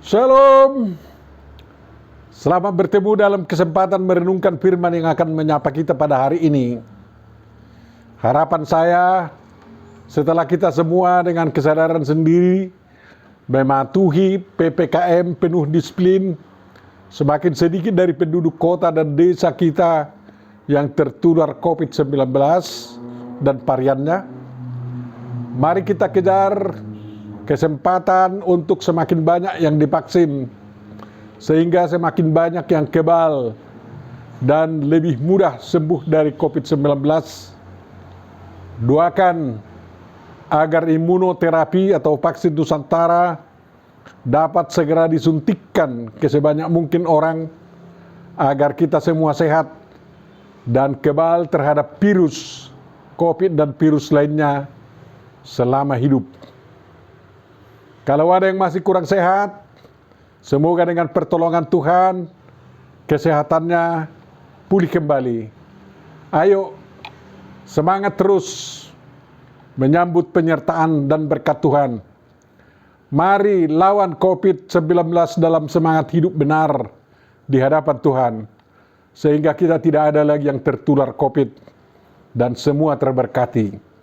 Shalom. Selamat bertemu dalam kesempatan merenungkan firman yang akan menyapa kita pada hari ini. Harapan saya, setelah kita semua dengan kesadaran sendiri mematuhi PPKM penuh disiplin, semakin sedikit dari penduduk kota dan desa kita yang tertular COVID-19 dan variannya. Mari kita kejar kesempatan untuk semakin banyak yang divaksin, sehingga semakin banyak yang kebal dan lebih mudah sembuh dari COVID-19. Doakan agar imunoterapi atau vaksin Nusantara dapat segera disuntikkan ke sebanyak mungkin orang, agar kita semua sehat dan kebal terhadap virus COVID dan virus lainnya selama hidup. Kalau ada yang masih kurang sehat, semoga dengan pertolongan Tuhan kesehatannya pulih kembali. Ayo semangat terus menyambut penyertaan dan berkat Tuhan. Mari lawan COVID-19 dalam semangat hidup benar di hadapan Tuhan, sehingga kita tidak ada lagi yang tertular COVID dan semua terberkati.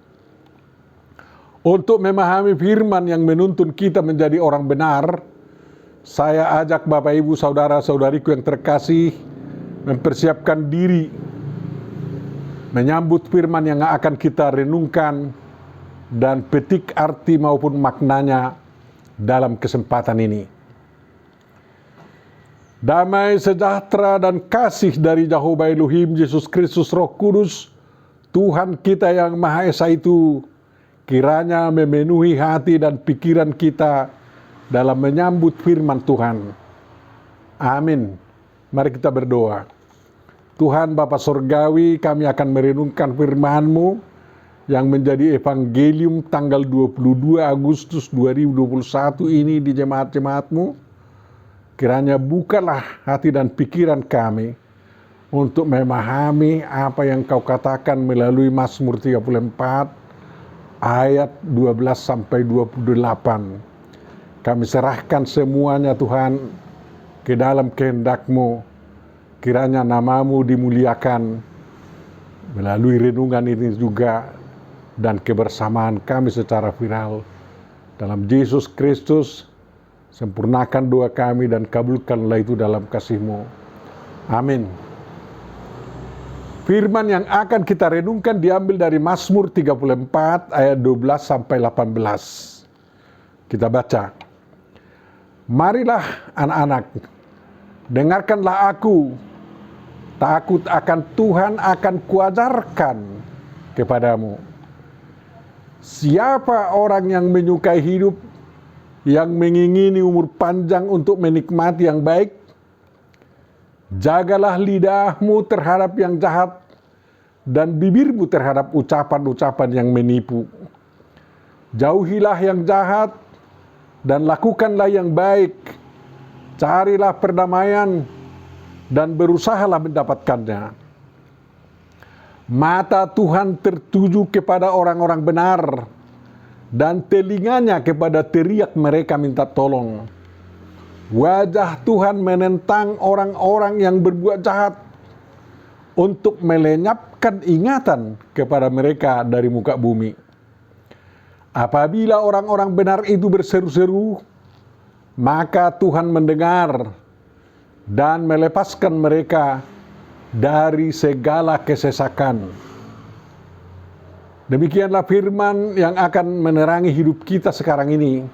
Untuk memahami firman yang menuntun kita menjadi orang benar, saya ajak Bapak Ibu Saudara-saudariku yang terkasih mempersiapkan diri menyambut firman yang akan kita renungkan dan petik arti maupun maknanya dalam kesempatan ini. Damai sejahtera dan kasih dari Jehovah Elohim Yesus Kristus Roh Kudus, Tuhan kita yang Maha Esa itu kiranya memenuhi hati dan pikiran kita dalam menyambut firman Tuhan. Amin. Mari kita berdoa. Tuhan Bapa Sorgawi, kami akan merenungkan firman-Mu yang menjadi evangelium tanggal 22 Agustus 2021 ini di jemaat-jemaat-Mu. Kiranya bukalah hati dan pikiran kami untuk memahami apa yang Kau katakan melalui Mazmur 34 ayat 12 sampai 28. Kami serahkan semuanya Tuhan ke dalam kehendak-Mu. Kiranya nama-Mu dimuliakan melalui renungan ini juga, dan kebersamaan kami secara viral. Dalam Yesus Kristus, sempurnakan doa kami dan kabulkanlah itu dalam kasih-Mu. Amin. Firman yang akan kita renungkan diambil dari Mazmur 34 ayat 12 sampai 18. Kita baca. Marilah anak-anak, dengarkanlah aku. Takut akan Tuhan akan kuajarkan kepadamu. Siapa orang yang menyukai hidup, yang mengingini umur panjang untuk menikmati yang baik? Jagalah lidahmu terhadap yang jahat dan bibirmu terhadap ucapan-ucapan yang menipu. Jauhilah yang jahat dan lakukanlah yang baik. Carilah perdamaian dan berusahalah mendapatkannya. Mata Tuhan tertuju kepada orang-orang benar dan telinganya kepada teriak mereka minta tolong. Wajah Tuhan menentang orang-orang yang berbuat jahat untuk melenyapkan ingatan kepada mereka dari muka bumi. Apabila orang-orang benar itu berseru-seru, maka Tuhan mendengar dan melepaskan mereka dari segala kesesakan. Demikianlah firman yang akan menerangi hidup kita sekarang ini,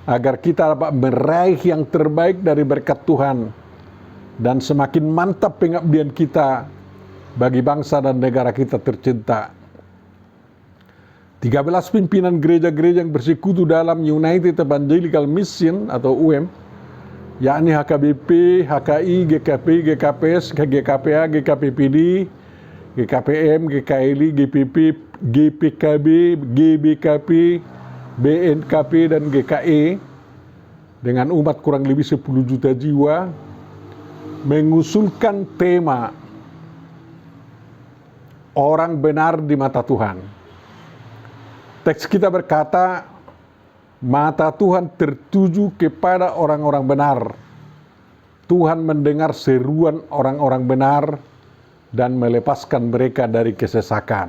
agar kita dapat meraih yang terbaik dari berkat Tuhan dan semakin mantap pengabdian kita bagi bangsa dan negara kita tercinta. 13 pimpinan gereja-gereja yang bersekutu dalam United Evangelical Mission atau UM, yakni HKBP, HKI, GKP, GKPS, GKPA, GKPPD, GKPM, GKLI, GPP, GPKB, GBKP, BNKP dan GKE dengan umat kurang lebih 10 juta jiwa mengusulkan tema orang benar di mata Tuhan. Teks kita berkata, Mata Tuhan tertuju kepada orang-orang benar. Tuhan mendengar seruan orang-orang benar dan melepaskan mereka dari kesesakan.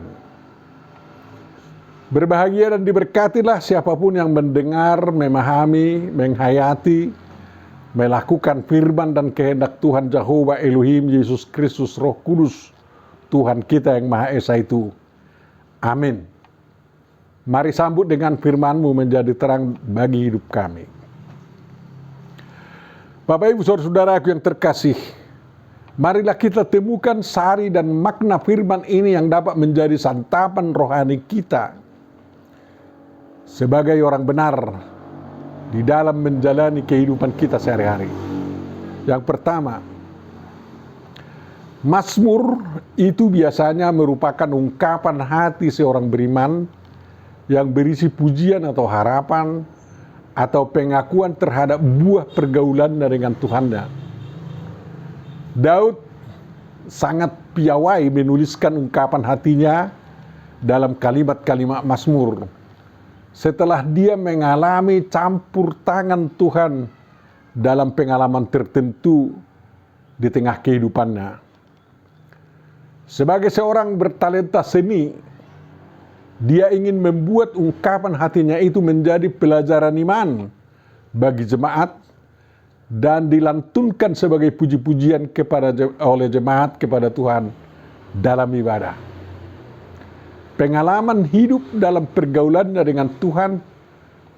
Berbahagia dan diberkatilah siapapun yang mendengar, memahami, menghayati, melakukan firman dan kehendak Tuhan Jehovah Elohim Yesus Kristus Roh Kudus, Tuhan kita yang Maha Esa itu. Amin. Mari sambut dengan firman-Mu menjadi terang bagi hidup kami. Bapak Ibu Saudara-saudaraku yang terkasih, marilah kita temukan sari dan makna firman ini yang dapat menjadi santapan rohani kita sebagai orang benar di dalam menjalani kehidupan kita sehari-hari. Yang pertama, Mazmur itu biasanya merupakan ungkapan hati seorang beriman yang berisi pujian atau harapan atau pengakuan terhadap buah pergaulannya dengan Tuhannya. Daud sangat piawai menuliskan ungkapan hatinya dalam kalimat-kalimat Mazmur setelah dia mengalami campur tangan Tuhan dalam pengalaman tertentu di tengah kehidupannya. Sebagai seorang bertalenta seni, dia ingin membuat ungkapan hatinya itu menjadi pelajaran iman bagi jemaat dan dilantunkan sebagai puji-pujian oleh jemaat kepada Tuhan dalam ibadah. Pengalaman hidup dalam pergaulannya dengan Tuhan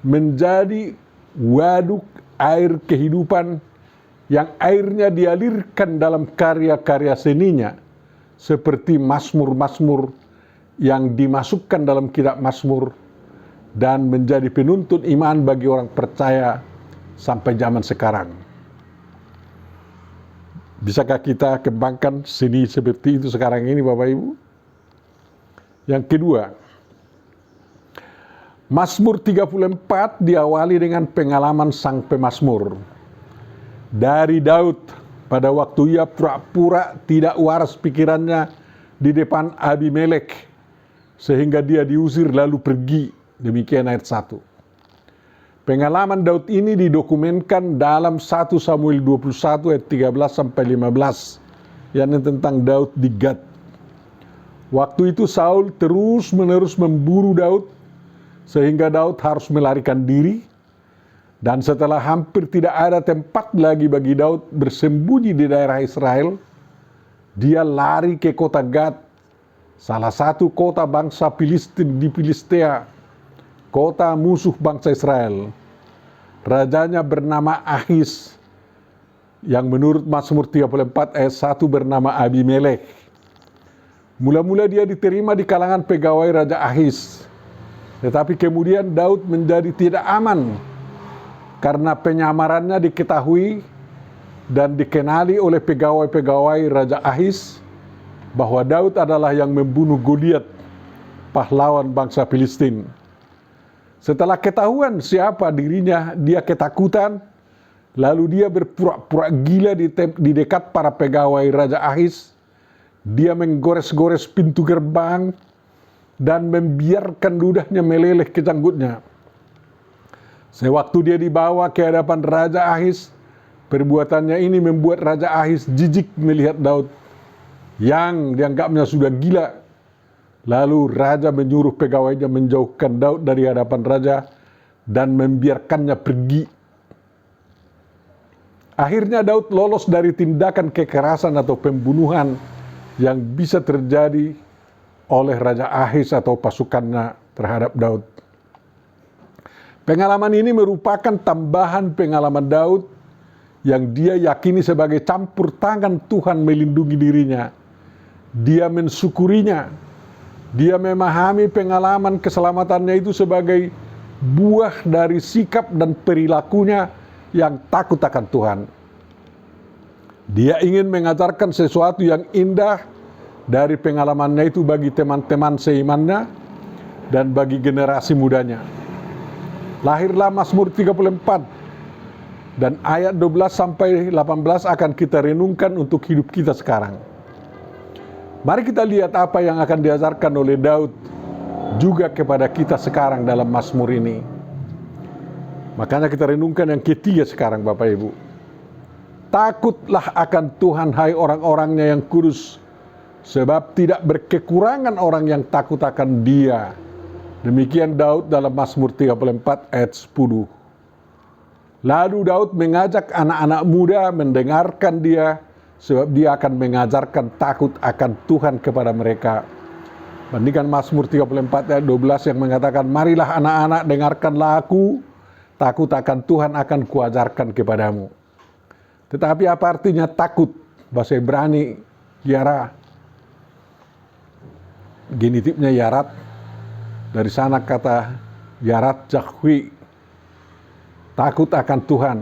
menjadi waduk air kehidupan yang airnya dialirkan dalam karya-karya seninya, seperti Mazmur-Mazmur yang dimasukkan dalam kitab Mazmur dan menjadi penuntun iman bagi orang percaya sampai zaman sekarang. Bisakah kita kembangkan seni seperti itu sekarang ini, Bapak Ibu? Yang kedua, Mazmur 34 diawali dengan pengalaman sang pemazmur. Dari Daud pada waktu ia pura-pura tidak waras pikirannya di depan Abimelek, sehingga dia diusir lalu pergi. Demikian ayat 1. Pengalaman Daud ini didokumenkan dalam 1 Samuel 21 ayat 13-15, yakni tentang Daud di Gad. Waktu itu Saul terus-menerus memburu Daud, sehingga Daud harus melarikan diri. Dan setelah hampir tidak ada tempat lagi bagi Daud bersembunyi di daerah Israel, dia lari ke kota Gad, salah satu kota bangsa Filistin di Filistea, kota musuh bangsa Israel. Rajanya bernama Ahis, yang menurut Mazmur 34 ayat 1 bernama Abimelek. Mula-mula dia diterima di kalangan pegawai Raja Ahis, tetapi kemudian Daud menjadi tidak aman karena penyamarannya diketahui dan dikenali oleh pegawai-pegawai Raja Ahis bahwa Daud adalah yang membunuh Goliat, pahlawan bangsa Filistin. Setelah ketahuan siapa dirinya, dia ketakutan, lalu dia berpura-pura gila di dekat para pegawai Raja Ahis. Dia menggores-gores pintu gerbang dan membiarkan ludahnya meleleh ke janggutnya. Sewaktu dia dibawa ke hadapan Raja Ahis, perbuatannya ini membuat Raja Ahis jijik melihat Daud yang dianggapnya sudah gila. Lalu Raja menyuruh pegawainya menjauhkan Daud dari hadapan Raja dan membiarkannya pergi. Akhirnya Daud lolos dari tindakan kekerasan atau pembunuhan yang bisa terjadi oleh Raja Ahis atau pasukannya terhadap Daud. Pengalaman ini merupakan tambahan pengalaman Daud yang dia yakini sebagai campur tangan Tuhan melindungi dirinya. Dia mensyukurinya. Dia memahami pengalaman keselamatannya itu sebagai buah dari sikap dan perilakunya yang takut akan Tuhan. Dia ingin mengajarkan sesuatu yang indah dari pengalamannya itu bagi teman-teman seimannya dan bagi generasi mudanya. Lahirlah Mazmur 34 dan ayat 12 sampai 18 akan kita renungkan untuk hidup kita sekarang. Mari kita lihat apa yang akan diajarkan oleh Daud juga kepada kita sekarang dalam Mazmur ini. Makanya kita renungkan yang ketiga sekarang Bapak Ibu. Takutlah akan Tuhan hai orang-orangnya yang kudus, sebab tidak berkekurangan orang yang takut akan Dia. Demikian Daud dalam Mazmur 34 ayat 10. Lalu Daud mengajak anak-anak muda mendengarkan dia, sebab dia akan mengajarkan takut akan Tuhan kepada mereka. Bandingkan Mazmur 34 ayat 12 yang mengatakan, marilah anak-anak dengarkanlah aku, takut akan Tuhan akan kuajarkan kepadamu. Tetapi apa artinya takut? Bahasa Ibrani, yara. Genitifnya yarat. Dari sana kata yarat jahwi. Takut akan Tuhan.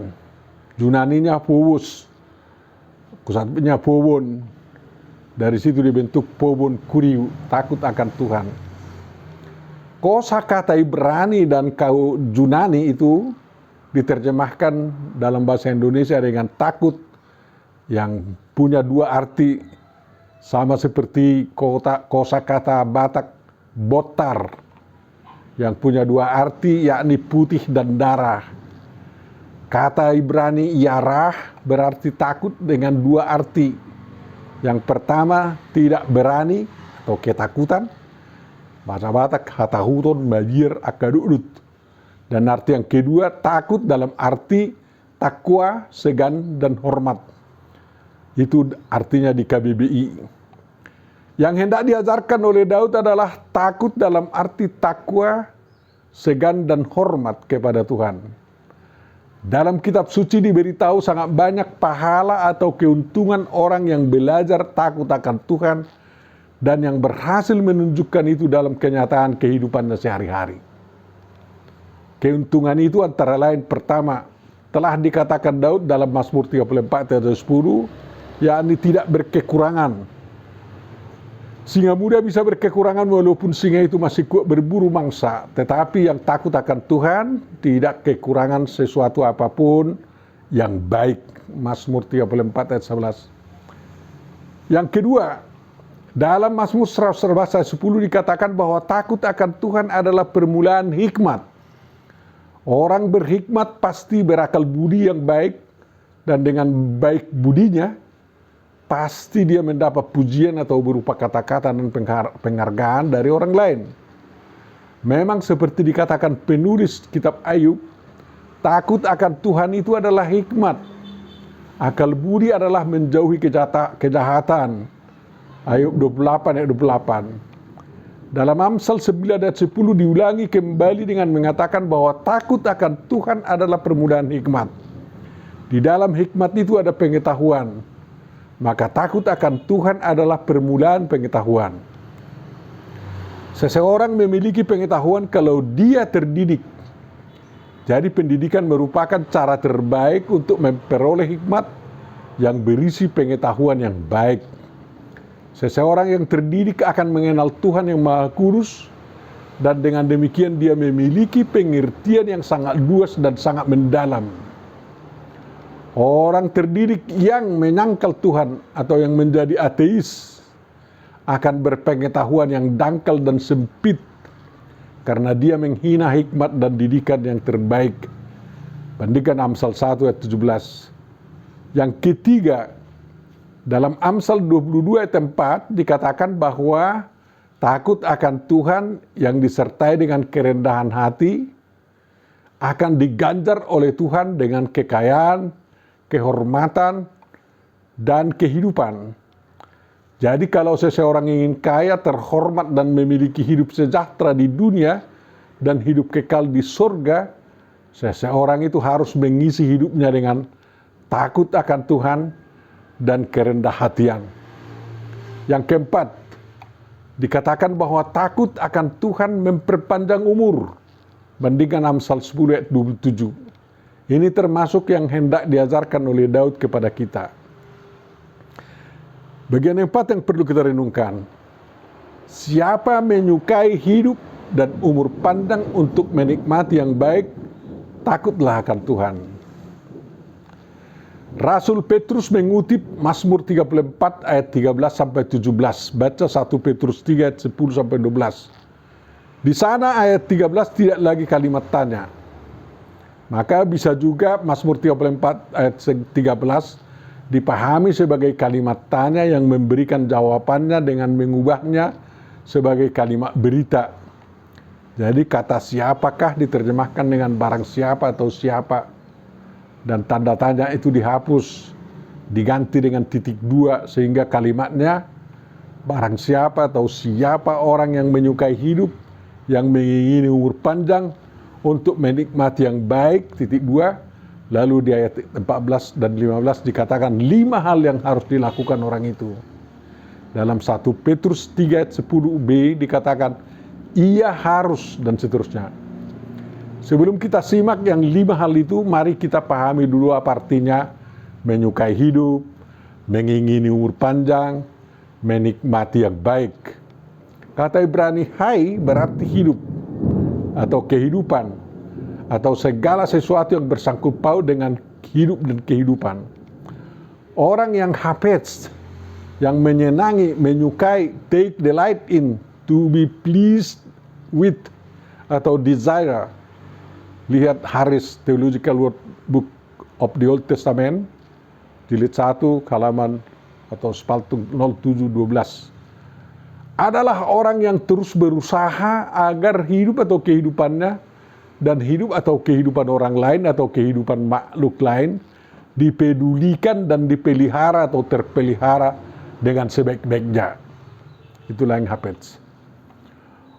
Yunaninya powus. Kusatnya powon. Dari situ dibentuk powon kuriu. Takut akan Tuhan. Kosakata Ibrani dan Yunani itu diterjemahkan dalam bahasa Indonesia dengan takut, yang punya dua arti, sama seperti kosakata Batak botar yang punya dua arti, yakni putih dan darah. Kata Ibrani yarah berarti takut dengan dua arti. Yang pertama tidak berani atau ketakutan. Bahasa Batak hatahuton majir akadudut. Dan arti yang kedua, takut dalam arti takwa, segan, dan hormat. Itu artinya di KBBI. Yang hendak diajarkan oleh Daud adalah takut dalam arti takwa, segan, dan hormat kepada Tuhan. Dalam kitab suci diberitahu sangat banyak pahala atau keuntungan orang yang belajar takut akan Tuhan dan yang berhasil menunjukkan itu dalam kenyataan kehidupannya sehari-hari. Keuntungan itu antara lain, pertama, telah dikatakan Daud dalam Mazmur 34 ayat 10, yakni tidak berkekurangan. Singa muda bisa berkekurangan walaupun singa itu masih kuat berburu mangsa, tetapi yang takut akan Tuhan tidak kekurangan sesuatu apapun yang baik. Mazmur 34 ayat 11. Yang kedua, dalam Mazmur 111 ayat 10 dikatakan bahwa takut akan Tuhan adalah permulaan hikmat. Orang berhikmat pasti berakal budi yang baik, dan dengan baik budinya pasti dia mendapat pujian atau berupa kata-kata dan penghargaan dari orang lain. Memang seperti dikatakan penulis kitab Ayub, takut akan Tuhan itu adalah hikmat. Akal budi adalah menjauhi kejahatan. Ayub 28 ayat 28. Dalam Amsal 9 ayat 10 diulangi kembali dengan mengatakan bahwa takut akan Tuhan adalah permulaan hikmat. Di dalam hikmat itu ada pengetahuan. Maka takut akan Tuhan adalah permulaan pengetahuan. Seseorang memiliki pengetahuan kalau dia terdidik. Jadi pendidikan merupakan cara terbaik untuk memperoleh hikmat yang berisi pengetahuan yang baik. Seseorang yang terdidik akan mengenal Tuhan yang Maha Kudus, dan dengan demikian dia memiliki pengertian yang sangat luas dan sangat mendalam. Orang terdidik yang menyangkal Tuhan atau yang menjadi ateis akan berpengetahuan yang dangkal dan sempit karena dia menghina hikmat dan didikan yang terbaik. Bandingkan Amsal 1 ayat 17. Yang ketiga, dalam Amsal 22 ayat 4 dikatakan bahwa takut akan Tuhan yang disertai dengan kerendahan hati akan diganjar oleh Tuhan dengan kekayaan, kehormatan, dan kehidupan. Jadi kalau seseorang ingin kaya, terhormat, dan memiliki hidup sejahtera di dunia dan hidup kekal di surga, seseorang itu harus mengisi hidupnya dengan takut akan Tuhan dan kerendah hatian. Yang keempat, dikatakan bahwa takut akan Tuhan memperpanjang umur. Bandingkan Amsal 10 ayat 27. Ini termasuk yang hendak diajarkan oleh Daud kepada kita. Bagian yang keempat yang perlu kita renungkan. Siapa menyukai hidup dan umur panjang untuk menikmati yang baik, takutlah akan Tuhan. Rasul Petrus mengutip Mazmur 34 ayat 13 sampai 17. Baca 1 Petrus 3 ayat 10 sampai 12. Di sana ayat 13 tidak lagi kalimat tanya. Maka bisa juga Mazmur 34 ayat 13 dipahami sebagai kalimat tanya yang memberikan jawabannya dengan mengubahnya sebagai kalimat berita. Jadi kata siapakah diterjemahkan dengan barang siapa atau siapa, dan tanda tanya itu dihapus, diganti dengan titik 2 sehingga kalimatnya barang siapa atau siapa orang yang menyukai hidup, yang mengingini umur panjang untuk menikmati yang baik, titik 2. Lalu di ayat 14 dan 15 dikatakan 5 hal yang harus dilakukan orang itu. Dalam 1 Petrus 3 ayat 10b dikatakan ia harus, dan seterusnya. Sebelum kita simak yang 5 hal itu, mari kita pahami dulu apa artinya menyukai hidup, mengingini umur panjang, menikmati yang baik. Kata Ibrani hai berarti hidup atau kehidupan, atau segala sesuatu yang bersangkut paut dengan hidup dan kehidupan. Orang yang hafez, yang menyenangi, menyukai, take delight in, to be pleased with, atau desire. Lihat Harris Theological Book of the Old Testament, jilid 1, halaman atau spaltung 0712. Adalah orang yang terus berusaha agar hidup atau kehidupannya dan hidup atau kehidupan orang lain atau kehidupan makhluk lain dipedulikan dan dipelihara atau terpelihara dengan sebaik-baiknya. Itulah yang hafez.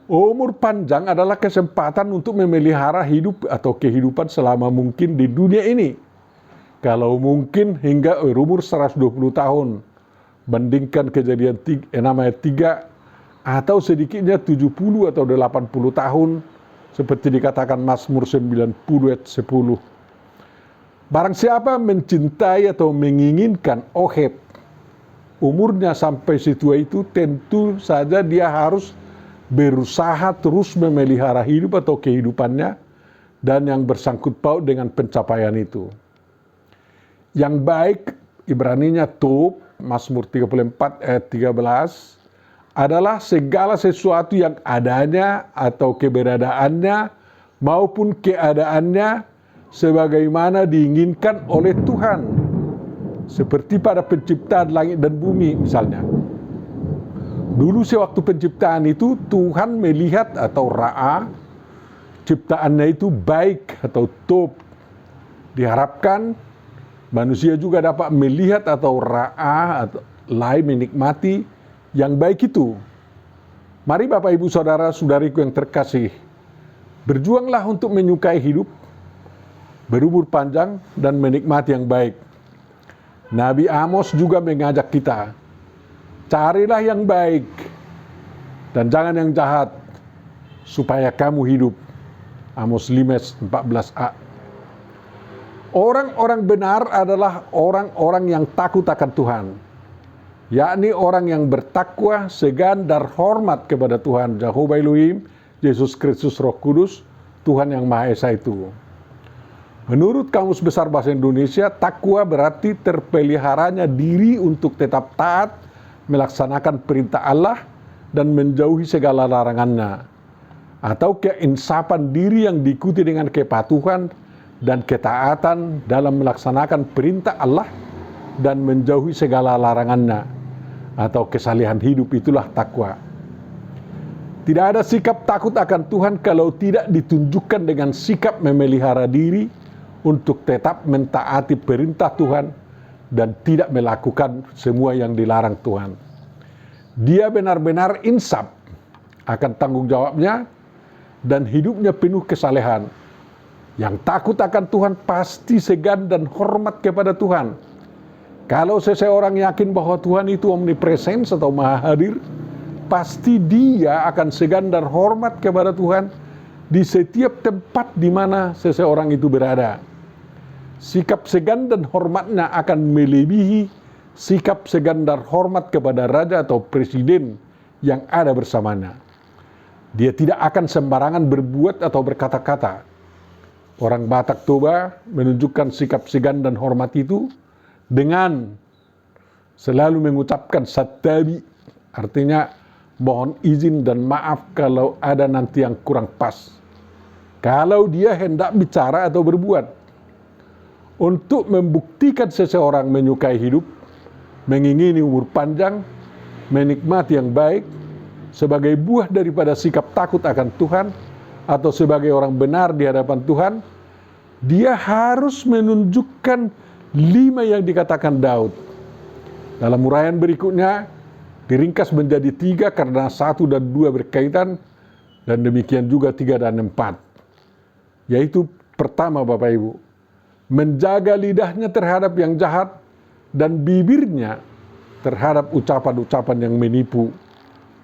Umur panjang adalah kesempatan untuk memelihara hidup atau kehidupan selama mungkin di dunia ini. Kalau mungkin hingga umur 120 tahun. Bandingkan Kejadian 6 ayat 3 atau sedikitnya 70 atau 80 tahun seperti dikatakan Mazmur 90 ayat 10. Barang siapa mencintai atau menginginkan oheb umurnya sampai situa itu, tentu saja dia harus berusaha terus memelihara hidup atau kehidupannya dan yang bersangkut paut dengan pencapaian itu. Yang baik, Ibraninya tov, Mazmur 34 ayat 13, adalah segala sesuatu yang adanya atau keberadaannya maupun keadaannya sebagaimana diinginkan oleh Tuhan. Seperti pada penciptaan langit dan bumi misalnya. Dulu sewaktu penciptaan itu Tuhan melihat atau ra'a ciptaannya itu baik atau tov. Diharapkan manusia juga dapat melihat atau ra'a atau lain menikmati yang baik itu. Mari Bapak Ibu Saudara Saudariku yang terkasih, berjuanglah untuk menyukai hidup, berumur panjang dan menikmati yang baik. Nabi Amos juga mengajak kita, carilah yang baik dan jangan yang jahat supaya kamu hidup. Amos 5:14a. Orang-orang benar adalah orang-orang yang takut akan Tuhan, yakni orang yang bertakwa, segan dan hormat kepada Tuhan Jehovah Elohim, Yesus Kristus Roh Kudus, Tuhan yang Maha Esa itu. Menurut Kamus Besar Bahasa Indonesia, takwa berarti terpeliharanya diri untuk tetap taat, melaksanakan perintah Allah, dan menjauhi segala larangannya. Atau keinsapan diri yang diikuti dengan kepatuhan dan ketaatan dalam melaksanakan perintah Allah dan menjauhi segala larangannya. Atau kesalehan hidup, itulah takwa. Tidak ada sikap takut akan Tuhan kalau tidak ditunjukkan dengan sikap memelihara diri untuk tetap mentaati perintah Tuhan dan tidak melakukan semua yang dilarang Tuhan. Dia benar-benar insaf akan tanggung jawabnya dan hidupnya penuh kesalehan. Yang takut akan Tuhan pasti segan dan hormat kepada Tuhan. Kalau seseorang yakin bahwa Tuhan itu omnipresens atau maha hadir, pasti dia akan segan dan hormat kepada Tuhan di setiap tempat di mana seseorang itu berada. Sikap segan dan hormatnya akan melebihi sikap segan dan hormat kepada raja atau presiden yang ada bersamanya. Dia tidak akan sembarangan berbuat atau berkata-kata. Orang Batak Toba menunjukkan sikap segan dan hormat itu dengan selalu mengucapkan satabi, artinya mohon izin dan maaf kalau ada nanti yang kurang pas. kalau dia hendak bicara atau berbuat. Untuk membuktikan seseorang menyukai hidup, mengingini umur panjang, menikmati yang baik, sebagai buah daripada sikap takut akan Tuhan, atau sebagai orang benar di hadapan Tuhan, dia harus menunjukkan 5 yang dikatakan Daud. Dalam uraian berikutnya, diringkas menjadi 3 karena 1 dan 2 berkaitan, dan demikian juga 3 dan 4. Yaitu pertama Bapak Ibu, menjaga lidahnya terhadap yang jahat dan bibirnya terhadap ucapan-ucapan yang menipu.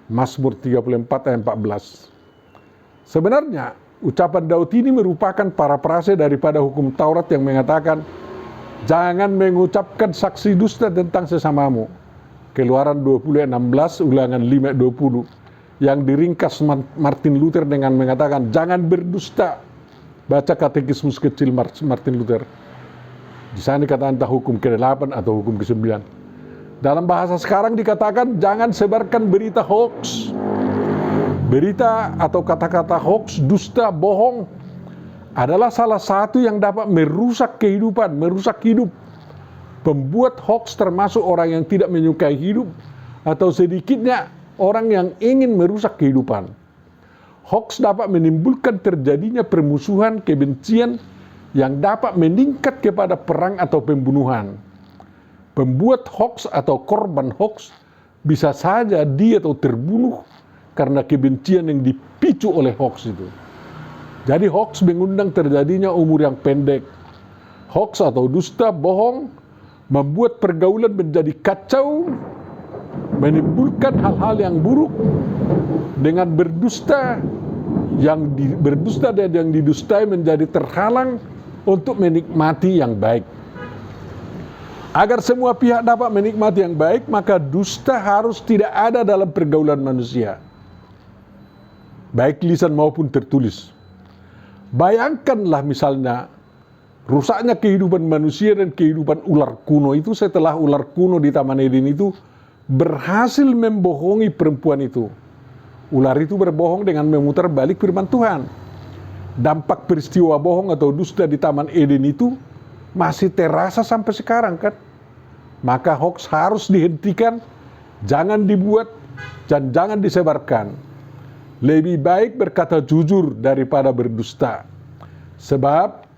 Mazmur 34 ayat 14. Sebenarnya ucapan Daud ini merupakan parafrase daripada hukum Taurat yang mengatakan jangan mengucapkan saksi dusta tentang sesamamu. Keluaran 20 ayat 16, Ulangan 5 ayat 20, yang diringkas Martin Luther dengan mengatakan jangan berdusta. Baca katekismus kecil Martin Luther. Di sana dikatakan entah hukum ke-8 atau hukum ke-9. Dalam bahasa sekarang dikatakan jangan sebarkan berita hoax. Berita atau kata-kata hoax, dusta, bohong adalah salah satu yang dapat merusak kehidupan, merusak hidup. Pembuat hoax termasuk orang yang tidak menyukai hidup atau sedikitnya orang yang ingin merusak kehidupan. Hoax dapat menimbulkan terjadinya permusuhan, kebencian yang dapat meningkat kepada perang atau pembunuhan. Pembuat hoax atau korban hoax bisa saja dia atau terbunuh karena kebencian yang dipicu oleh hoax itu. Jadi hoax mengundang terjadinya umur yang pendek. Hoax atau dusta, bohong, membuat pergaulan menjadi kacau, menimbulkan hal-hal yang buruk. Dengan berdusta, berdusta dan yang didustai menjadi terhalang untuk menikmati yang baik. Agar semua pihak dapat menikmati yang baik, maka dusta harus tidak ada dalam pergaulan manusia, baik lisan maupun tertulis. Bayangkanlah misalnya rusaknya kehidupan manusia dan kehidupan ular kuno itu setelah ular kuno di Taman Eden itu berhasil membohongi perempuan itu. Ular itu berbohong dengan memutar balik firman Tuhan. Dampak peristiwa bohong atau dusta di Taman Eden itu masih terasa sampai sekarang kan. Maka hoax harus dihentikan, jangan dibuat, dan jangan disebarkan. Lebih baik berkata jujur daripada berdusta. Sebab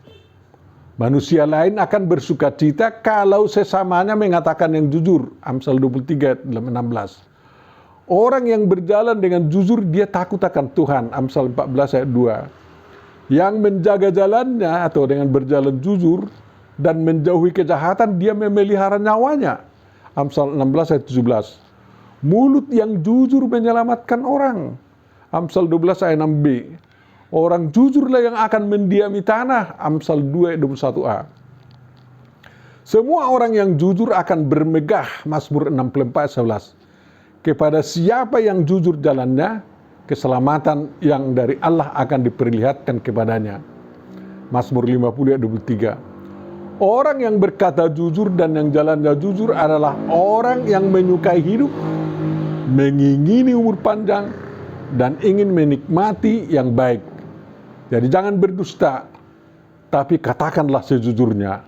manusia lain akan bersukacita kalau sesamanya mengatakan yang jujur. Amsal 23 16. Orang yang berjalan dengan jujur dia takut akan Tuhan. Amsal 14 ayat 2. Yang menjaga jalannya atau dengan berjalan jujur dan menjauhi kejahatan dia memelihara nyawanya. Amsal 16 ayat 17. Mulut yang jujur menyelamatkan orang. Amsal 12 ayat 6b. Orang jujurlah yang akan mendiami tanah. Amsal 2 ayat 21a. Semua orang yang jujur akan bermegah. Mazmur 64 ayat 11. Kepada siapa yang jujur jalannya, keselamatan yang dari Allah akan diperlihatkan kepadanya. Mazmur 50 ayat 23. Orang yang berkata jujur dan yang jalannya jujur adalah orang yang menyukai hidup, mengingini umur panjang, dan ingin menikmati yang baik. Jadi jangan berdusta, tapi katakanlah sejujurnya.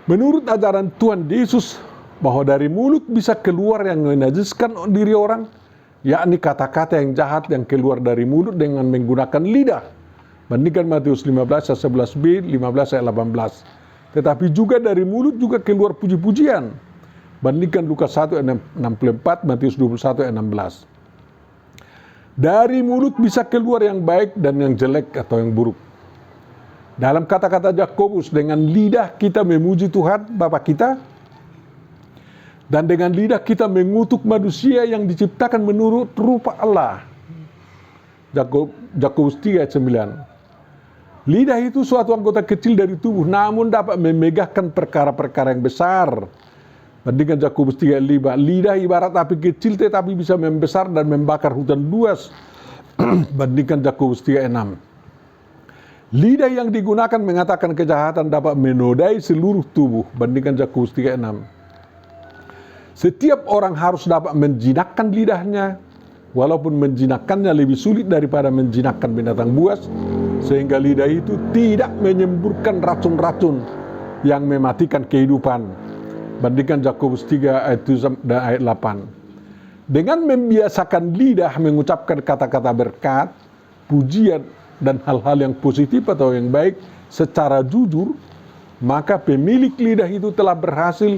Menurut ajaran Tuhan Yesus, bahwa dari mulut bisa keluar yang menajiskan diri orang, yakni kata-kata yang jahat yang keluar dari mulut dengan menggunakan lidah. Bandingkan Matius 15 ayat 11b, 15 ayat 18. Tetapi juga dari mulut juga keluar puji-pujian. Bandingkan Lukas 1 ayat 64, Matius 21 ayat 16. Dari mulut bisa keluar yang baik dan yang jelek atau yang buruk. Dalam kata-kata Yakobus, dengan lidah kita memuji Tuhan Bapa kita, dan dengan lidah kita mengutuk manusia yang diciptakan menurut rupa Allah. Yakobus 3 ayat 9. Lidah itu suatu anggota kecil dari tubuh, namun dapat memegahkan perkara-perkara yang besar. Bandingkan Yakobus 3 ayat 5. Lidah ibarat api kecil tetapi bisa membesar dan membakar hutan luas. Bandingkan Yakobus 3 ayat 6. Lidah yang digunakan mengatakan kejahatan dapat menodai seluruh tubuh. Bandingkan Yakobus 3 ayat 6. Setiap orang harus dapat menjinakkan lidahnya walaupun menjinakkannya lebih sulit daripada menjinakkan binatang buas, sehingga lidah itu tidak menyemburkan racun-racun yang mematikan kehidupan. Bandingkan Yakobus 3 ayat 7 dan ayat 8. Dengan membiasakan lidah mengucapkan kata-kata berkat, pujian, dan hal-hal yang positif atau yang baik secara jujur, maka pemilik lidah itu telah berhasil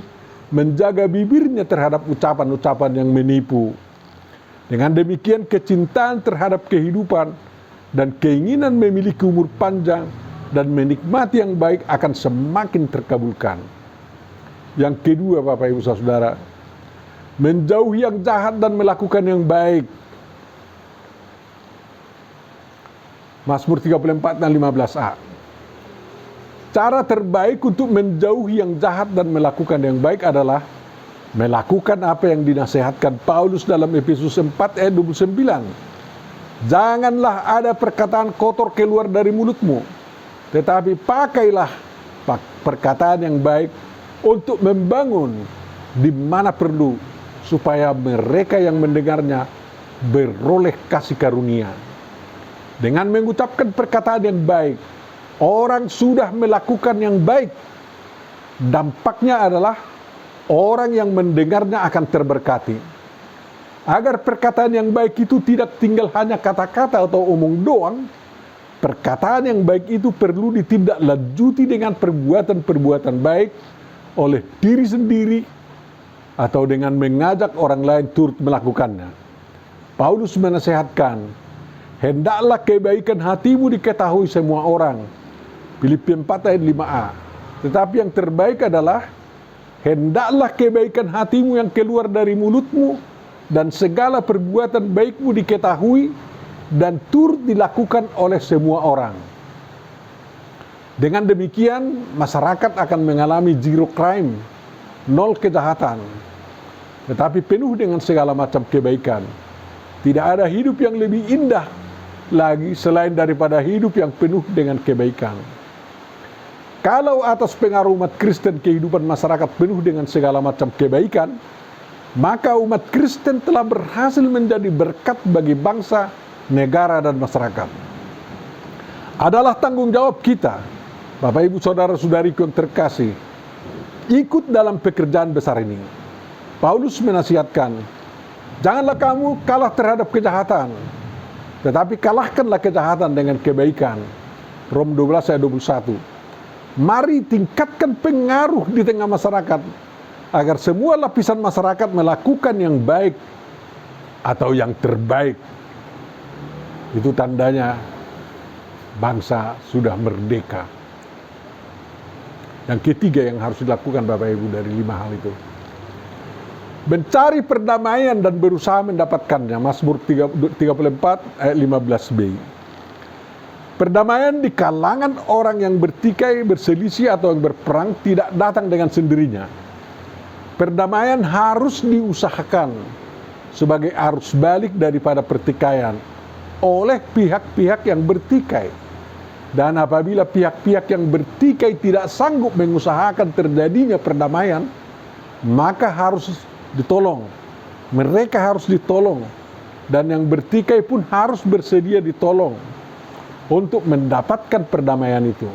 menjaga bibirnya terhadap ucapan-ucapan yang menipu. Dengan demikian, kecintaan terhadap kehidupan dan keinginan memiliki umur panjang dan menikmati yang baik akan semakin terkabulkan. Yang kedua, Bapak Ibu Saudara, menjauhi yang jahat dan melakukan yang baik. Mazmur 34 dan 15a. Cara terbaik untuk menjauhi yang jahat dan melakukan yang baik adalah melakukan apa yang dinasihatkan Paulus dalam Efesus 4 ayat 29. Janganlah ada perkataan kotor keluar dari mulutmu, tetapi pakailah perkataan yang baik untuk membangun di mana perlu, supaya mereka yang mendengarnya beroleh kasih karunia. Dengan mengucapkan perkataan yang baik, orang sudah melakukan yang baik. Dampaknya adalah orang yang mendengarnya akan terberkati. Agar perkataan yang baik itu tidak tinggal hanya kata-kata atau omong doang, perkataan yang baik itu perlu ditindaklanjuti dengan perbuatan-perbuatan baik oleh diri sendiri atau dengan mengajak orang lain turut melakukannya. Paulus menasihatkan, hendaklah kebaikan hatimu diketahui semua orang. Filipi 4 ayat 5a. Tetapi yang terbaik adalah, hendaklah kebaikan hatimu yang keluar dari mulutmu dan segala perbuatan baikmu diketahui dan turut dilakukan oleh semua orang. Dengan demikian, masyarakat akan mengalami zero crime, nol kejahatan, tetapi penuh dengan segala macam kebaikan. Tidak ada hidup yang lebih indah lagi selain daripada hidup yang penuh dengan kebaikan. Kalau atas pengaruh umat Kristen kehidupan masyarakat penuh dengan segala macam kebaikan, maka umat Kristen telah berhasil menjadi berkat bagi bangsa, negara, dan masyarakat. Adalah tanggung jawab kita, Bapak Ibu Saudara-saudariku yang terkasih, ikut dalam pekerjaan besar ini. Paulus menasihatkan, janganlah kamu kalah terhadap kejahatan, tetapi kalahkanlah kejahatan dengan kebaikan. Rom 12 ayat 21. Mari tingkatkan pengaruh di tengah masyarakat, agar semua lapisan masyarakat melakukan yang baik atau yang terbaik. Itu tandanya bangsa sudah merdeka. Yang ketiga yang harus dilakukan Bapak Ibu dari 5 hal itu, mencari perdamaian dan berusaha mendapatkannya. Mazmur 34 ayat 15b. Perdamaian di kalangan orang yang bertikai, berselisih, atau yang berperang tidak datang dengan sendirinya. Perdamaian harus diusahakan sebagai arus balik daripada pertikaian oleh pihak-pihak yang bertikai. Dan apabila pihak-pihak yang bertikai tidak sanggup mengusahakan terjadinya perdamaian, maka harus ditolong. Mereka harus ditolong. Dan yang bertikai pun harus bersedia ditolong untuk mendapatkan perdamaian itu.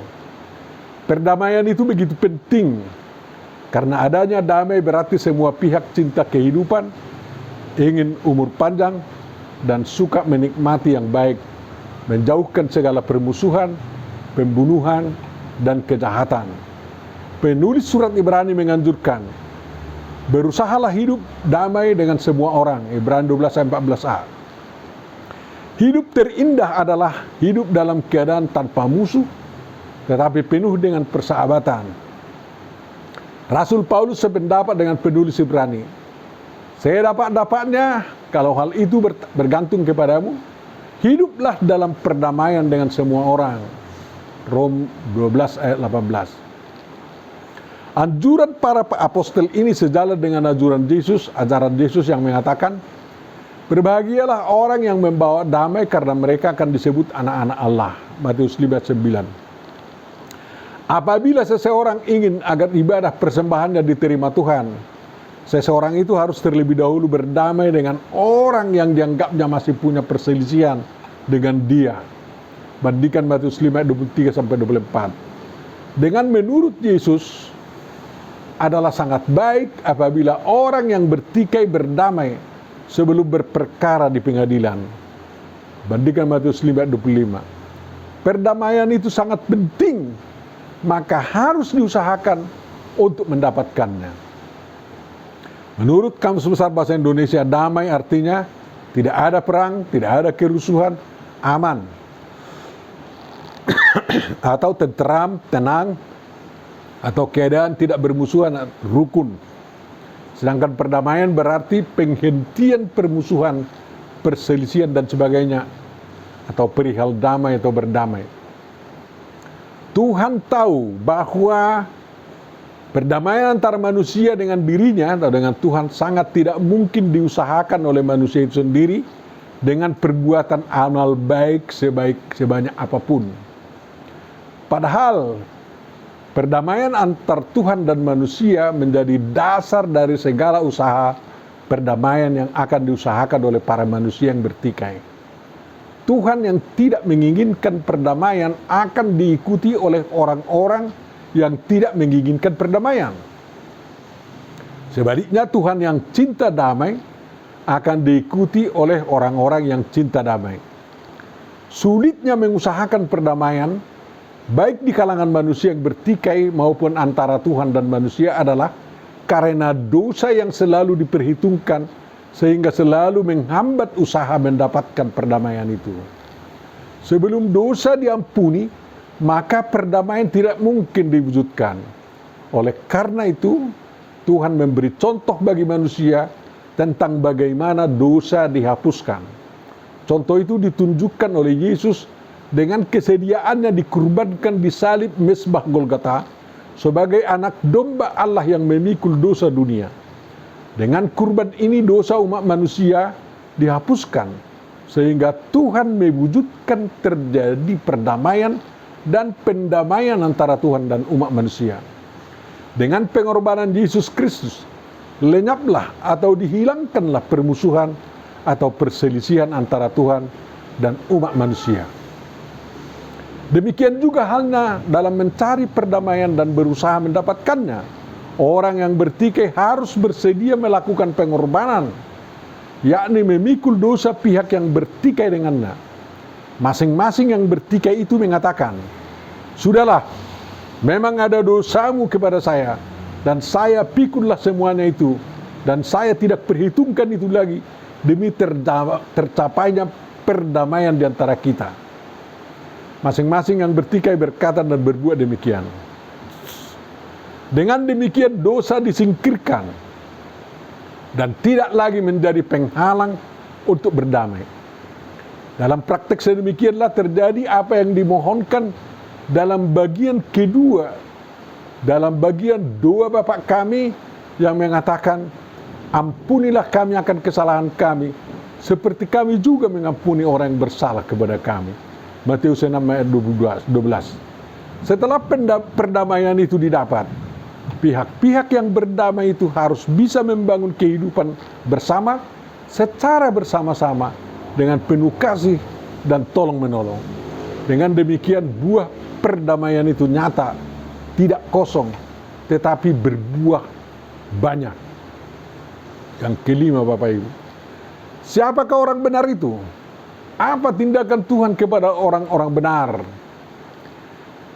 Perdamaian itu begitu penting, karena adanya damai berarti semua pihak cinta kehidupan, ingin umur panjang, dan suka menikmati yang baik, menjauhkan segala permusuhan, pembunuhan, dan kejahatan. Penulis surat Ibrani menganjurkan, berusahalah hidup damai dengan semua orang. Ibrani 12 ayat 14a. Hidup terindah adalah hidup dalam keadaan tanpa musuh, tetapi penuh dengan persahabatan. Rasul Paulus sependapat dengan penulis Ibrani. Saya dapatnya kalau hal itu bergantung kepadamu, hiduplah dalam perdamaian dengan semua orang. Rom 12 ayat 18. Anjuran para apostol ini sejalan dengan ajaran Yesus yang mengatakan, berbahagialah orang yang membawa damai karena mereka akan disebut anak-anak Allah. Matius 5:9. Apabila seseorang ingin agar ibadah persembahannya diterima Tuhan, seseorang itu harus terlebih dahulu berdamai dengan orang yang dianggapnya masih punya perselisihan dengan dia. Bandingkan Matius 5 ayat 23 sampai 24. Dengan menurut Yesus adalah sangat baik apabila orang yang bertikai berdamai sebelum berperkara di pengadilan. Bandingkan Matius 5 ayat 25. Perdamaian itu sangat penting, maka harus diusahakan untuk mendapatkannya. Menurut Kamus Besar Bahasa Indonesia, damai artinya tidak ada perang, tidak ada kerusuhan, aman. Atau tenteram, tenang, atau keadaan tidak bermusuhan, rukun. Sedangkan perdamaian berarti penghentian permusuhan, perselisihan dan sebagainya, atau perihal damai atau berdamai. Tuhan tahu bahwa perdamaian antara manusia dengan dirinya atau dengan Tuhan sangat tidak mungkin diusahakan oleh manusia itu sendiri dengan perbuatan amal baik sebanyak apapun. Padahal perdamaian antar Tuhan dan manusia menjadi dasar dari segala usaha perdamaian yang akan diusahakan oleh para manusia yang bertikai. Tuhan yang tidak menginginkan perdamaian akan diikuti oleh orang-orang yang tidak menginginkan perdamaian. Sebaliknya Tuhan yang cinta damai akan diikuti oleh orang-orang yang cinta damai. Sulitnya mengusahakan perdamaian baik di kalangan manusia yang bertikai maupun antara Tuhan dan manusia adalah karena dosa yang selalu diperhitungkan sehingga selalu menghambat usaha mendapatkan perdamaian itu. Sebelum dosa diampuni, maka perdamaian tidak mungkin diwujudkan. Oleh karena itu, Tuhan memberi contoh bagi manusia tentang bagaimana dosa dihapuskan. Contoh itu ditunjukkan oleh Yesus dengan kesediaannya dikurbankan di salib mezbah Golgota sebagai anak domba Allah yang memikul dosa dunia. Dengan kurban ini dosa umat manusia dihapuskan sehingga Tuhan mewujudkan terjadi perdamaian dan pendamaian antara Tuhan dan umat manusia. Dengan pengorbanan Yesus Kristus, lenyaplah atau dihilangkanlah permusuhan atau perselisihan antara Tuhan dan umat manusia. Demikian juga halnya dalam mencari perdamaian dan berusaha mendapatkannya. Orang yang bertikai harus bersedia melakukan pengorbanan, yakni memikul dosa pihak yang bertikai dengannya. Masing-masing yang bertikai itu mengatakan, "Sudahlah, memang ada dosamu kepada saya, dan saya pikullah semuanya itu, dan saya tidak perhitungkan itu lagi, demi tercapainya perdamaian di antara kita." Masing-masing yang bertikai berkata dan berbuat demikian. Dengan demikian dosa disingkirkan dan tidak lagi menjadi penghalang untuk berdamai. Dalam praktek sedemikianlah terjadi apa yang dimohonkan dalam bagian kedua, dalam bagian doa Bapa kami yang mengatakan, "Ampunilah kami akan kesalahan kami, seperti kami juga mengampuni orang yang bersalah kepada kami." Matius 6 ayat 12. Setelah perdamaian itu didapat, pihak-pihak yang berdamai itu harus bisa membangun kehidupan bersama secara bersama-sama dengan penuh kasih dan tolong-menolong. Dengan demikian buah perdamaian itu nyata, tidak kosong, tetapi berbuah banyak. Yang kelima Bapak Ibu, siapakah orang benar itu? Apa tindakan Tuhan kepada orang-orang benar?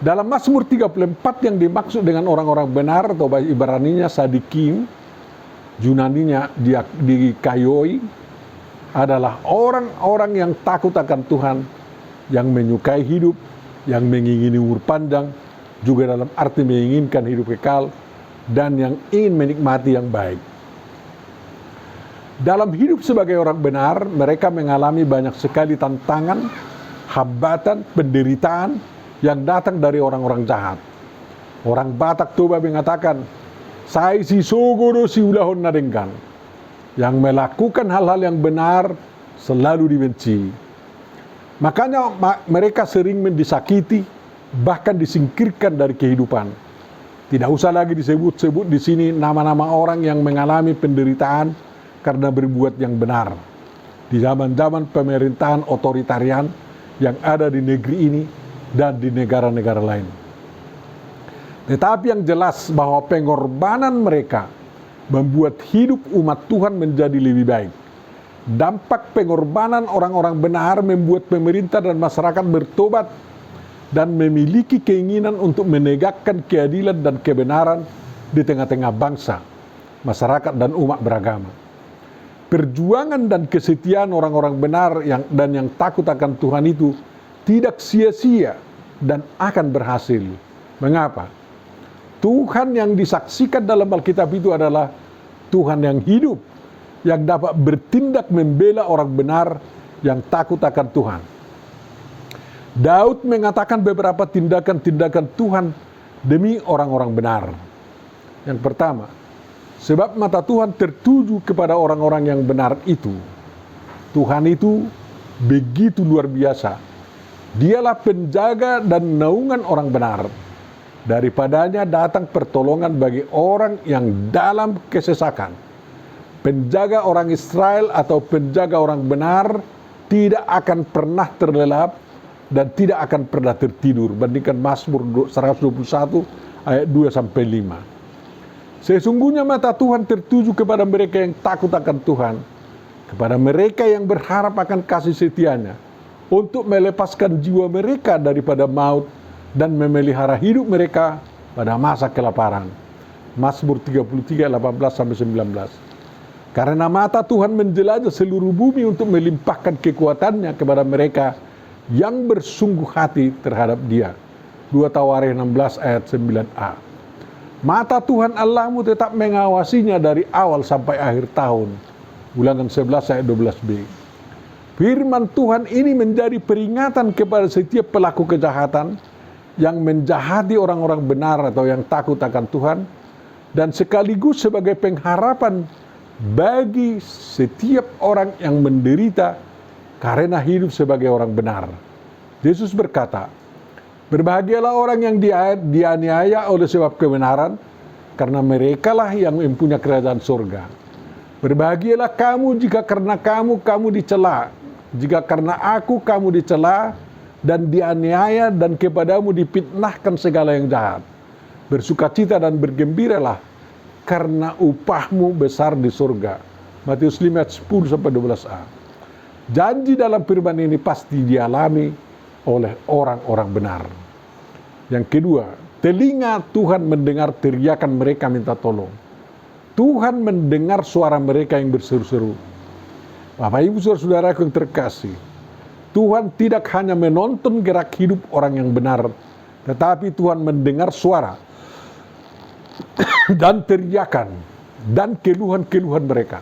Dalam Mazmur 34 yang dimaksud dengan orang-orang benar atau bahasa Ibraninya sadikim, Yunaninya dikayoi, adalah orang-orang yang takut akan Tuhan, yang menyukai hidup, yang mengingini umur panjang, juga dalam arti menginginkan hidup kekal, dan yang ingin menikmati yang baik. Dalam hidup sebagai orang benar, mereka mengalami banyak sekali tantangan, hambatan, penderitaan yang datang dari orang-orang jahat. Orang Batak Toba mengatakan, "Saya si sogodo si ulahon nadengkan." Yang melakukan hal-hal yang benar selalu dibenci. Makanya mereka sering disakiti, bahkan disingkirkan dari kehidupan. Tidak usah lagi disebut-sebut di sini nama-nama orang yang mengalami penderitaan karena berbuat yang benar. Di zaman-zaman pemerintahan otoritarian yang ada di negeri ini dan di negara-negara lain. Tetapi yang jelas bahwa pengorbanan mereka membuat hidup umat Tuhan menjadi lebih baik. Dampak pengorbanan orang-orang benar membuat pemerintah dan masyarakat bertobat dan memiliki keinginan untuk menegakkan keadilan dan kebenaran di tengah-tengah bangsa, masyarakat dan umat beragama. Perjuangan dan kesetiaan orang-orang benar yang takut akan Tuhan itu tidak sia-sia dan akan berhasil. Mengapa? Tuhan yang disaksikan dalam Alkitab itu adalah Tuhan yang hidup, yang dapat bertindak membela orang benar yang takut akan Tuhan. Daud mengatakan beberapa tindakan-tindakan Tuhan demi orang-orang benar. Yang pertama, sebab mata Tuhan tertuju kepada orang-orang yang benar itu. Tuhan itu begitu luar biasa. Dialah penjaga dan naungan orang benar. Daripadanya datang pertolongan bagi orang yang dalam kesesakan. Penjaga orang Israel atau penjaga orang benar tidak akan pernah terlelap dan tidak akan pernah tertidur. Bandingkan Mazmur 121 ayat 2-5. Sesungguhnya mata Tuhan tertuju kepada mereka yang takut akan Tuhan, kepada mereka yang berharap akan kasih setianya, untuk melepaskan jiwa mereka daripada maut dan memelihara hidup mereka pada masa kelaparan. Mazmur 33 18-19. Karena mata Tuhan menjelajah seluruh bumi untuk melimpahkan kekuatannya kepada mereka yang bersungguh hati terhadap Dia. 2 Tawarikh 16 ayat 9a. Mata Tuhan Allahmu tetap mengawasinya dari awal sampai akhir tahun. Ulangan 11 ayat 12b. Firman Tuhan ini menjadi peringatan kepada setiap pelaku kejahatan yang menjahati orang-orang benar atau yang takut akan Tuhan, dan sekaligus sebagai pengharapan bagi setiap orang yang menderita karena hidup sebagai orang benar. Yesus berkata, berbahagialah orang yang dianiaya oleh sebab kebenaran, karena merekalah yang mempunyai kerajaan surga. Berbahagialah kamu jika karena kamu dicela, jika karena aku kamu dicela dan dianiaya dan kepadamu dipitnahkan segala yang jahat. Bersukacita dan bergembiralah karena upahmu besar di surga. Matius 5 ayat 10-12a. Janji dalam firman ini pasti dialami oleh orang-orang benar. Yang kedua, telinga Tuhan mendengar teriakan mereka minta tolong. Tuhan mendengar suara mereka yang berseru-seru. Bapak Ibu saudara-saudaraku yang terkasih, Tuhan tidak hanya menonton gerak hidup orang yang benar, tetapi Tuhan mendengar suara dan teriakan dan keluhan-keluhan mereka.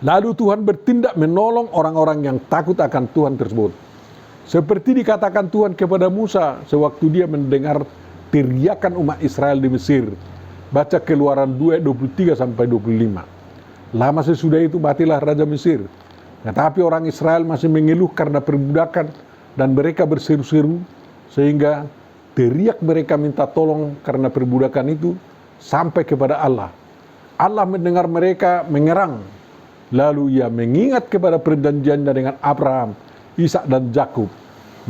Lalu Tuhan bertindak menolong orang-orang yang takut akan Tuhan tersebut. Seperti dikatakan Tuhan kepada Musa sewaktu dia mendengar teriakan umat Israel di Mesir. Baca Keluaran 2 23-25. Lama sesudah itu matilah Raja Mesir. Tetapi orang Israel masih mengeluh karena perbudakan dan mereka berseru-seru sehingga teriak mereka minta tolong karena perbudakan itu sampai kepada Allah. Allah mendengar mereka mengerang. Lalu ia mengingat kepada perjanjiannya dengan Abraham, Ishak dan Yakub.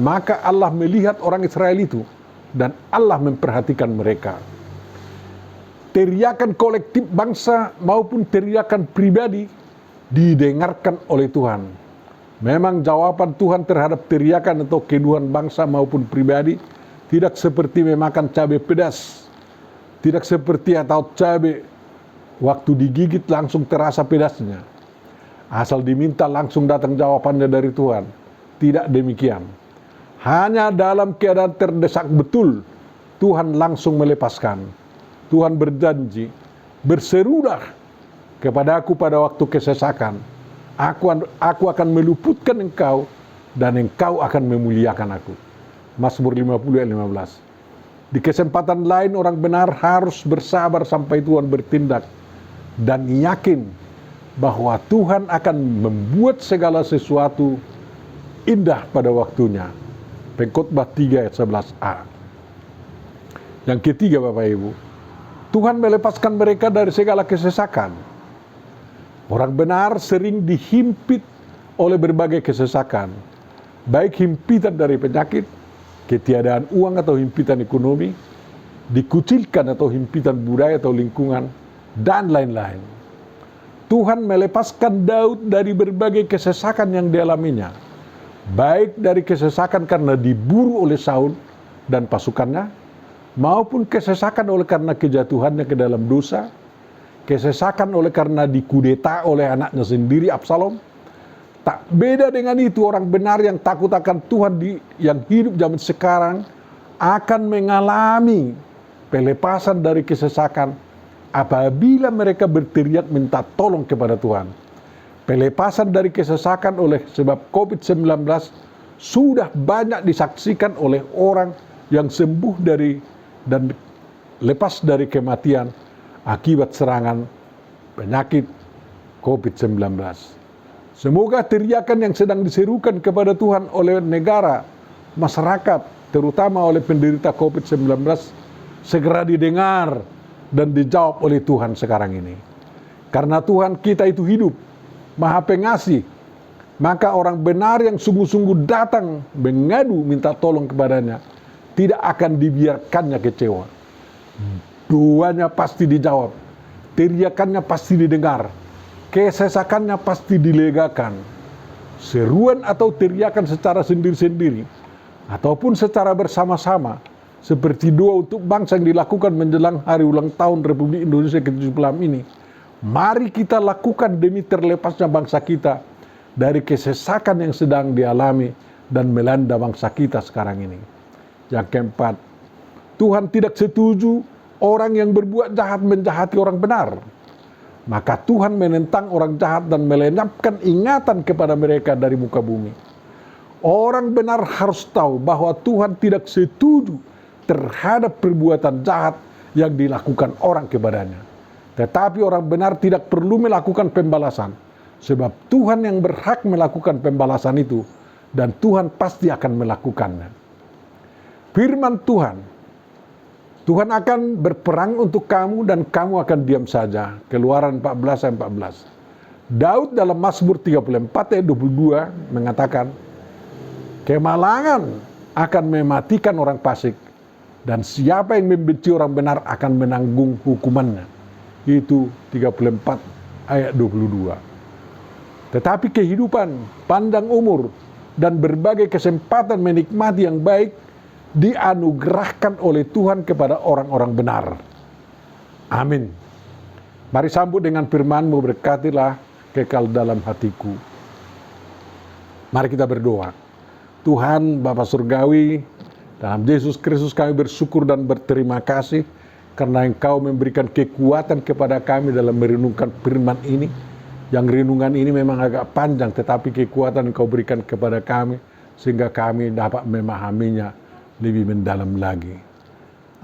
Maka Allah melihat orang Israel itu dan Allah memperhatikan mereka. Teriakan kolektif bangsa maupun teriakan pribadi didengarkan oleh Tuhan. Memang jawaban Tuhan terhadap teriakan atau keluhan bangsa maupun pribadi tidak seperti memakan cabai pedas. Tidak seperti atau cabai waktu digigit langsung terasa pedasnya. Asal diminta langsung datang jawabannya dari Tuhan. Tidak demikian. Hanya dalam keadaan terdesak betul Tuhan langsung melepaskan. Tuhan berjanji, berserulah kepadaku pada waktu kesesakan. Aku akan meluputkan engkau dan engkau akan memuliakan aku. Mazmur 50 ayat 15. Di kesempatan lain orang benar harus bersabar sampai Tuhan bertindak dan yakin bahwa Tuhan akan membuat segala sesuatu indah pada waktunya. Pengkhotbah 3 ayat 11a. Yang ketiga Bapak Ibu, Tuhan melepaskan mereka dari segala kesesakan. Orang benar sering dihimpit oleh berbagai kesesakan, baik himpitan dari penyakit, ketiadaan uang atau himpitan ekonomi, dikucilkan atau himpitan budaya atau lingkungan, dan lain-lain. Tuhan melepaskan Daud dari berbagai kesesakan yang dialaminya, baik dari kesesakan karena diburu oleh Saul dan pasukannya, maupun kesesakan oleh karena kejatuhannya ke dalam dosa, kesesakan oleh karena dikudeta oleh anaknya sendiri Absalom. Tak beda dengan itu, orang benar yang takut akan Tuhan yang hidup zaman sekarang akan mengalami pelepasan dari kesesakan apabila mereka berteriak minta tolong kepada Tuhan. Pelepasan dari kesesakan oleh sebab COVID-19 sudah banyak disaksikan oleh orang yang sembuh dari dan lepas dari kematian akibat serangan penyakit COVID-19. Semoga teriakan yang sedang diserukan kepada Tuhan oleh negara, masyarakat, terutama oleh penderita COVID-19 segera didengar dan dijawab oleh Tuhan sekarang ini. Karena Tuhan kita itu hidup, Maha Pengasih, maka orang benar yang sungguh-sungguh datang mengadu minta tolong kepadanya tidak akan dibiarkannya kecewa. Doanya pasti dijawab, teriakannya pasti didengar, kesesakannya pasti dilegakan. Seruan atau teriakan secara sendiri-sendiri ataupun secara bersama-sama seperti doa untuk bangsa yang dilakukan menjelang hari ulang tahun Republik Indonesia ke-76 ini, mari kita lakukan demi terlepasnya bangsa kita dari kesesakan yang sedang dialami dan melanda bangsa kita sekarang ini. Yang keempat, Tuhan tidak setuju orang yang berbuat jahat menjahati orang benar. Maka Tuhan menentang orang jahat dan melenyapkan ingatan kepada mereka dari muka bumi. Orang benar harus tahu bahwa Tuhan tidak setuju terhadap perbuatan jahat yang dilakukan orang kepadanya. Tetapi orang benar tidak perlu melakukan pembalasan, sebab Tuhan yang berhak melakukan pembalasan itu, dan Tuhan pasti akan melakukannya. Firman Tuhan, Tuhan akan berperang untuk kamu dan kamu akan diam saja. Keluaran 14:14. Daud dalam Mazmur 34 ayat 22 mengatakan, kemalangan akan mematikan orang fasik, dan siapa yang membenci orang benar akan menanggung hukumannya. Itu 34 ayat 22. Tetapi kehidupan, panjang umur, dan berbagai kesempatan menikmati yang baik dianugerahkan oleh Tuhan kepada orang-orang benar. Amin. Mari sambut dengan firman-Mu, berkatilah kekal dalam hatiku. Mari kita berdoa. Tuhan Bapa Surgawi, dalam Yesus Kristus kami bersyukur dan berterima kasih karena Engkau memberikan kekuatan kepada kami dalam merenungkan firman ini. Yang renungan ini memang agak panjang, tetapi kekuatan Engkau berikan kepada kami sehingga kami dapat memahaminya lebih mendalam lagi.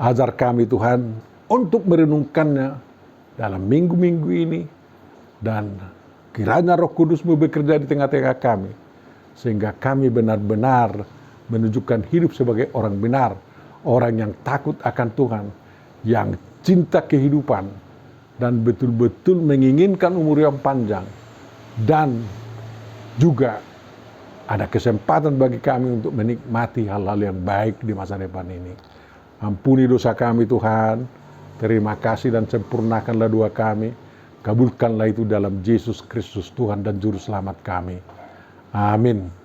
Ajar kami Tuhan untuk merenungkannya dalam minggu-minggu ini, dan kiranya Roh Kudus-Mu bekerja di tengah-tengah kami sehingga kami benar-benar menunjukkan hidup sebagai orang benar, orang yang takut akan Tuhan, yang cinta kehidupan dan betul-betul menginginkan umur yang panjang, dan juga ada kesempatan bagi kami untuk menikmati hal-hal yang baik di masa depan ini. Ampuni dosa kami Tuhan, terima kasih dan sempurnakanlah doa kami. Kabulkanlah itu dalam Yesus Kristus Tuhan dan Juru Selamat kami. Amin.